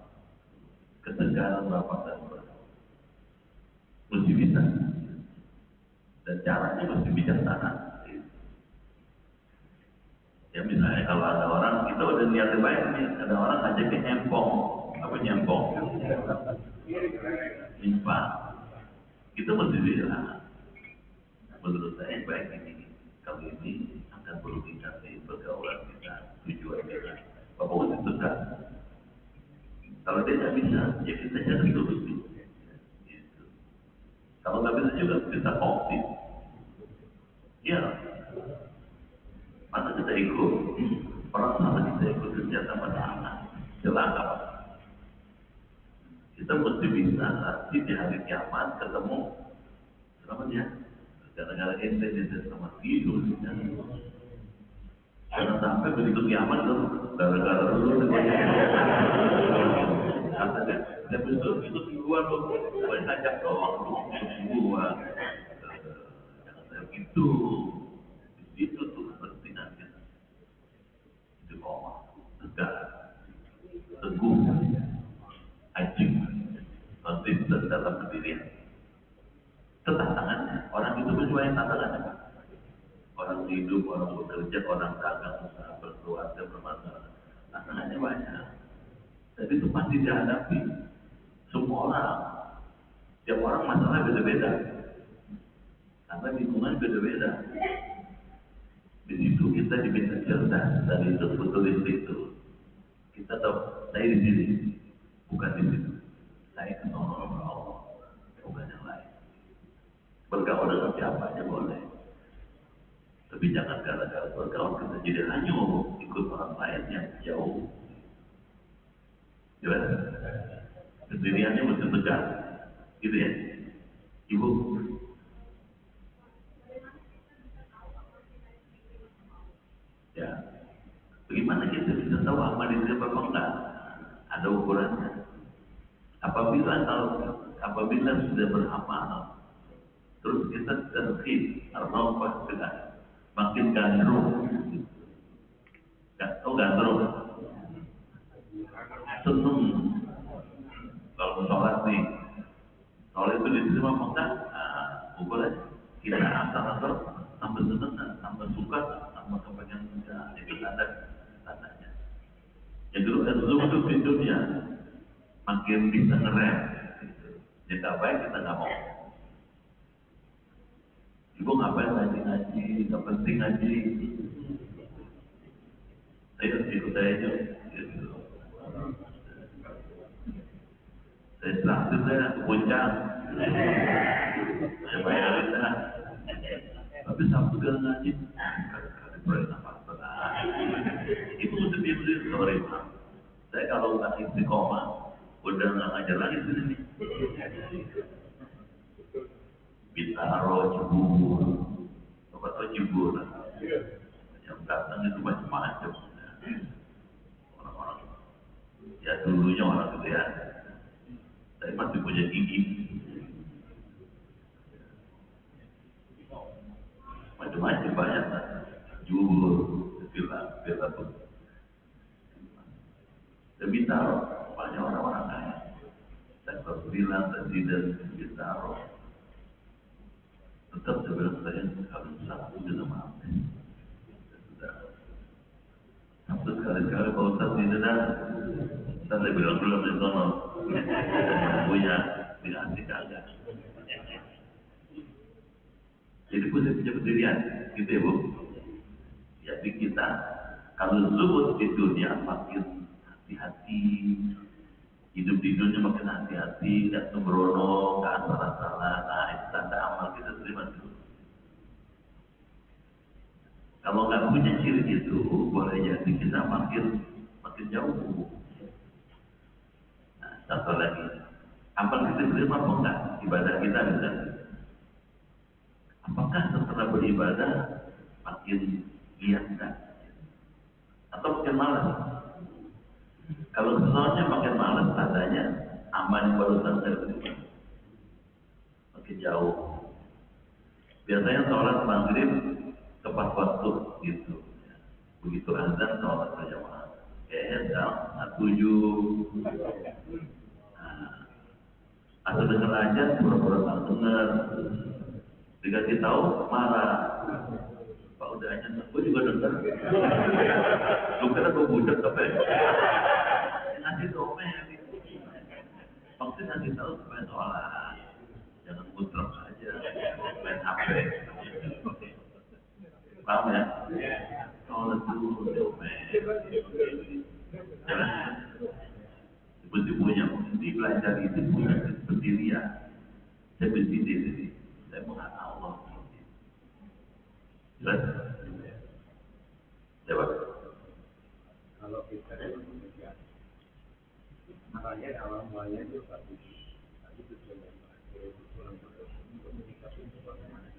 ketegaran Bapak dan Bapak. Mesti bisa. Dan caranya mesti bijaksana. Ya misalnya kalau ada orang, kita udah niatnya baik nih, ada orang ngajakin nyempong, apa nyempong? Nyimpang. Kita mesti bilang, menurut saya baik ini, kalau ini akan merugikan pergaulan kita, tujuan kita. Bapak mesti tegas. Kalau dia tidak bisa, ya kita jangan terus. Kalau nggak bisa juga kita kongsi. Ya, masa kita ikut orang sama kita ikut kerja sama anak, celaka. Kita mesti bisa nanti di hari kiamat ketemu sama dia. Gara-gara ente jadi sama tidur. Jangan sampai begitu kiamat tuh, gara-gara lu katanya, saya besok itu gua tuh, gua ngajak doang lu, gua, jangan kayak gitu, di situ tuh kepentingan kita, itu koma, tegak, teguh, ajib, konsisten dalam pendirian. Itu tantangannya, orang itu berjuang tantangannya, Pak. Orang hidup, orang bekerja, orang dagang, usaha berkeluarga, bermasalah, tantangannya banyak. Dan itu pasti dihadapi semua orang. Tiap orang masalah beda-beda. Karena lingkungan beda-beda. Di situ kita diminta cerdas dari itu futuris itu. Kita tahu saya di sini, bukan di situ. Saya ketemu sama Allah, bukan yang lain. Bergaul dengan siapa aja boleh. Tapi jangan gara-gara bergaul kita jadi hanyut ikut orang lain yang jauh. Gimana? Pendiriannya mesti tegak, gitu ya, Ibu. Ya, bagaimana kita bisa tahu amal diterima apa enggak? Ada ukurannya. Apabila sudah beramal, terus kita tertib, arwah dengan makin gandrung, gandrung, seneng. Kalau sholat nih, sholat itu diterima apa enggak? Ukurannya kita asal tambah seneng, tambah suka, tambah kepengen muda, itu tandanya. Yang kedua zuhud di dunia, makin bisa ngerem. Yang tak baik kita nggak mau. Ibu ngapain ngaji, nggak penting ngaji. Ayo ikut saya aja. Gitu. Saya traktir saya ke puncak. Saya bayarin dah. Tapi Sabtu dia ngaji. Kali itu udah dia sorry. Saya kalau nggak istiqomah, udah nggak ngajar lagi di sini. Bintaro, Cibubur, apa tuh Cibubur? Yang datang itu macam-macam. Orang-orang, ya dulunya orang gitu ya. Saya masih punya gigi. Macam-macam banyak. Cibubur, Villa tuh. Bintaro, banyak orang-orang kaya. Saya bilang tadi dan Bintaro. Tetap saya bilang saya kalau satu dengan maaf. Satu sekali-kali Pak Ustaz di dalam, saya bilang belum di sana, punya tidak kagak. Jadi punya pendirian, gitu ya Bu. Jadi kita kalau zuhud di dunia makin hati-hati, hidup di dunia makin hati-hati, tidak sembrono, tidak salah-salah. Nah itu tanda amal kita terima dulu. Kalau nggak punya ciri itu, boleh jadi kita makin jauh. Nah, satu lagi, amal kita terima apa enggak? Ibadah kita bisa. Apakah setelah beribadah makin giat enggak? Atau makin malas? Kalau sesuatunya makin malas, tandanya amal yang barusan saya terima makin jauh. Biasanya sholat maghrib tepat waktu gitu. Begitu azan sholat berjamaah. Kayaknya jam 7. Atau dengar aja pura-pura tak dengar. Dikasih tahu marah. Pak udah aja, gue juga dengar. Lu kira gue budak apa ya? Ngasih domel. Maksudnya ngasih tahu supaya sholat. Jangan mutlak aja. Main HP. Paham ya? Sholat dulu domel. Jangan. Ibu-ibunya dipelajari itu punya pendirian. Saya benci diri. Saya mengenal Allah. Jelas? Jawab. Kalau kita kemudian makanya awal mulanya itu bagus. Tapi tujuan dari pulang komunikasi itu bagaimana?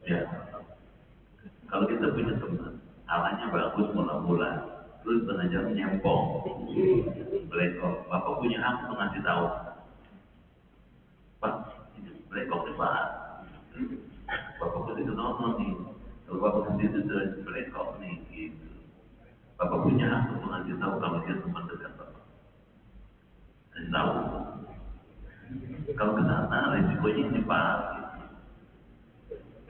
Ya, kalau kita punya teman, alanya bagus mula-mula, terus tengah jalan nyempong, belekok. Bapak punya hak untuk ngasih tahu, Pak, ini belekok nih Pak. Bapak pasti nonton nih. Kalau bapak sendiri itu belekok nih, gitu. Bapak punya hak untuk ngasih tahu kalau dia teman dekat bapak. Kasih tahu. Kalau ke sana risikonya ini Pak. Gitu.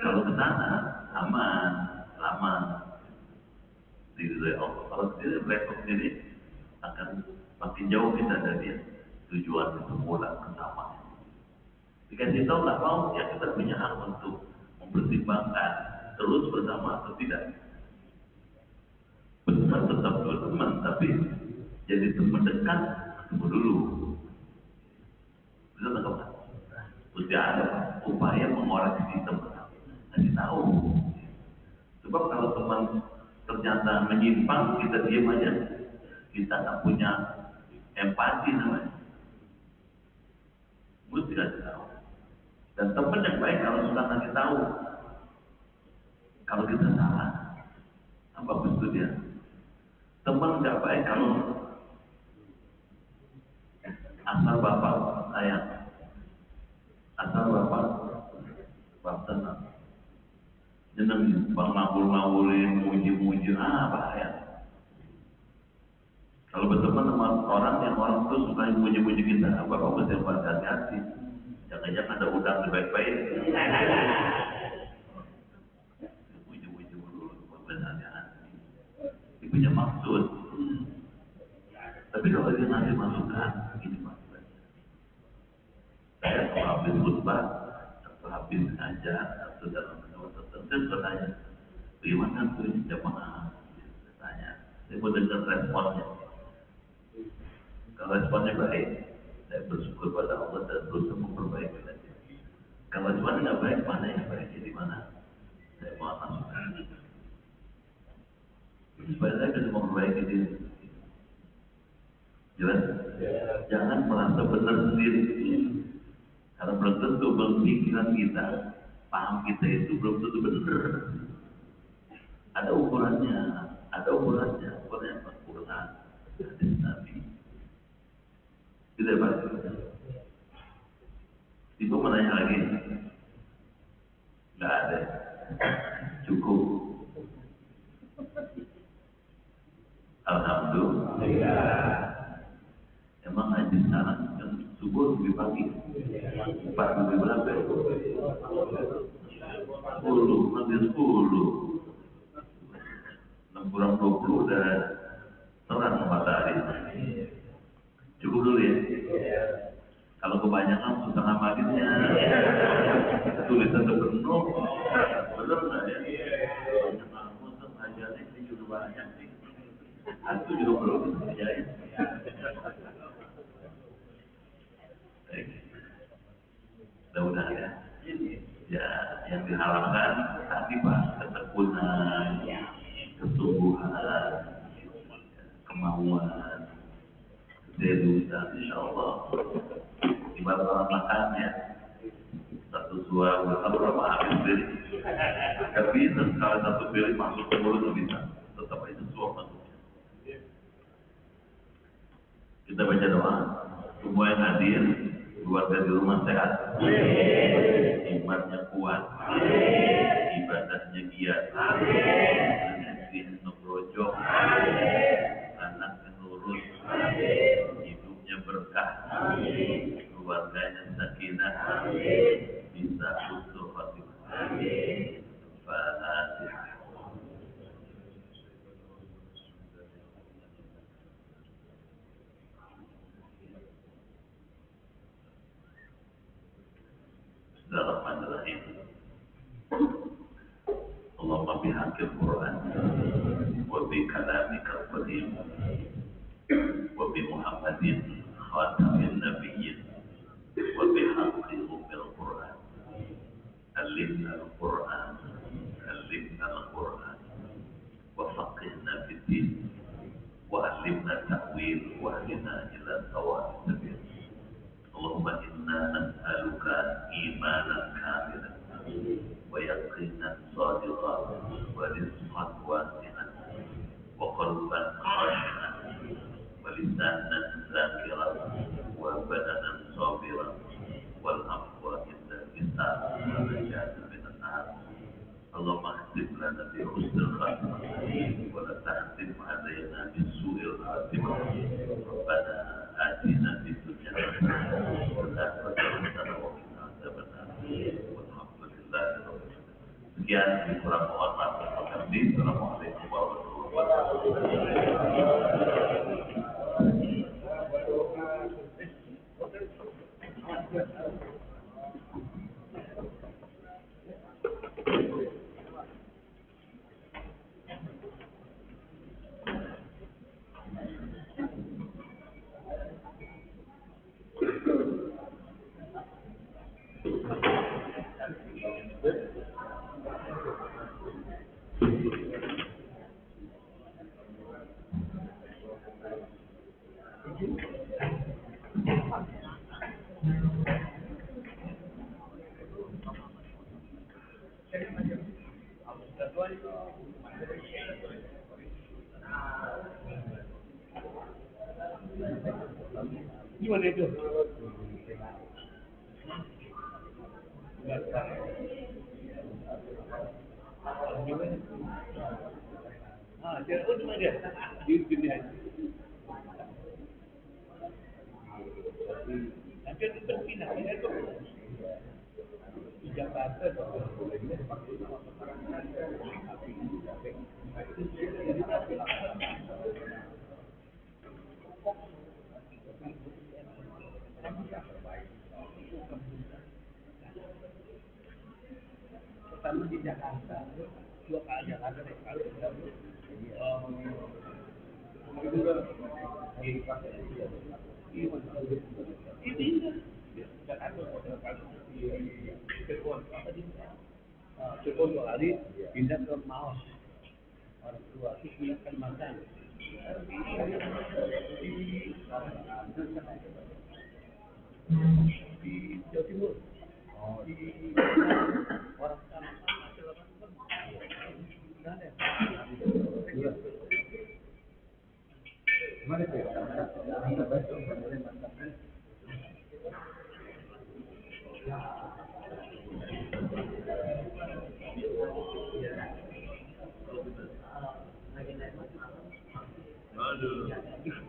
Kalau ke sana aman, aman. Dari Allah. Kalau sendiri belekok sendiri akan makin jauh kita dari tujuan itu pulang ke sama. Dikasih tahu nggak mau, ya kita punya hak untuk mempertimbangkan terus bersama atau tidak. Benar tetap berteman, tapi jadi teman dekat ketemu dulu. Bisa nggak Pak? Sudah ada Pak, upaya mengoreksi teman, kasih tahu. Sebab kalau teman ternyata menyimpang, kita diam aja, kita nggak punya empati namanya. Mesti kasih tahu. Dan teman yang baik kalau sudah kasih tahu, kalau kita salah, apa betul dia? Teman nggak baik kalau asal bapak sayang, asal bapak tenang, jeneng bang ngawur-ngawurin, muji-muji, bahaya. Kalau berteman sama orang yang orang itu suka muji-muji kita, bapak mesti hati-hati. Jangan-jangan ada udang di baik-baik. Muji-muji dulu, bapak hati-hati. Dia punya maksud. Tapi kalau dia ngasih masukan, ini maksudnya. Saya kalau habis khutbah, atau habis ngajar, atau dalam kehidupan tertentu, saya bertanya, bagaimana tuh ini jamaah? Saya tanya, saya mau dengar responnya. Kalau responnya baik, saya bersyukur pada Allah dan berusaha memperbaiki lagi. Kalau responnya nggak baik, mana yang baik di mana? Saya mau masukan. Supaya saya bisa memperbaiki diri. Jelas? Jangan merasa benar sendiri. Karena belum tentu pikiran kita, paham kita itu belum tentu benar. Ada ukurannya, ukurannya apa? Quran, hadis Nabi. Tidak Pak. Ibu menanya lagi, nggak ada, cukup. Alhamdulillah. Emang ngaji sekarang kan subuh lebih pagi, 4 lebih berapa? 10, hampir 10. 6 kurang 20 udah terang matahari. Cukup dulu ya. Kalau kebanyakan setengah maghribnya tulisan penuh, bener nggak ya? Banyak kamu tuh ngajarnya ini juga banyak sih. Aku juga belum bisa kerjain. Mudah-mudahan ya. Ya, yang diharapkan tadi Pak, ketekunan, kesungguhan, kemauan, keseriusan, insya Allah. Ibarat orang makan ya, satu suap berapa habis beli. Gak bisa kalau satu beli masuk ke mulut gak bisa, tetap itu suap masuknya. Kita baca doa, semua yang hadir, keluarga di rumah sehat, imannya kuat, ibadahnya giat, rezekinya nugrojo, anaknya nurut, hidupnya berkah, keluarganya sakinah, bisa husnul khatimah. Fatihah. Bismillahirrahmanirrahim. Allahumma bihaqil Quran wa bi kalamikal qadim wa bi Muhammadin khatamin nabiyyin wa bi haqqi ummil Quran. Alimna al-Quran, alimna al-Quran, wa faqihna fid-din, wa alimna ta'wil, wa ahdina ila sawa'i sabil. Allahumma inna nas'aluka imanan kamilan Sekian, kurang mohon maaf dan mengerti. Assalamualaikum warahmatullahi Gimana itu? Ah, dia di mana dia? Di sini aja. Nanti itu berpindah itu di Jakarta. Pertama di Jakarta, dua kali Jakarta deh kali. Cirebon 2 hari pindah ke Maos, orang tua itu punya Kalimantan di Jawa Timur. Di orang sana gimana sih? wabarakatuh. Aduh.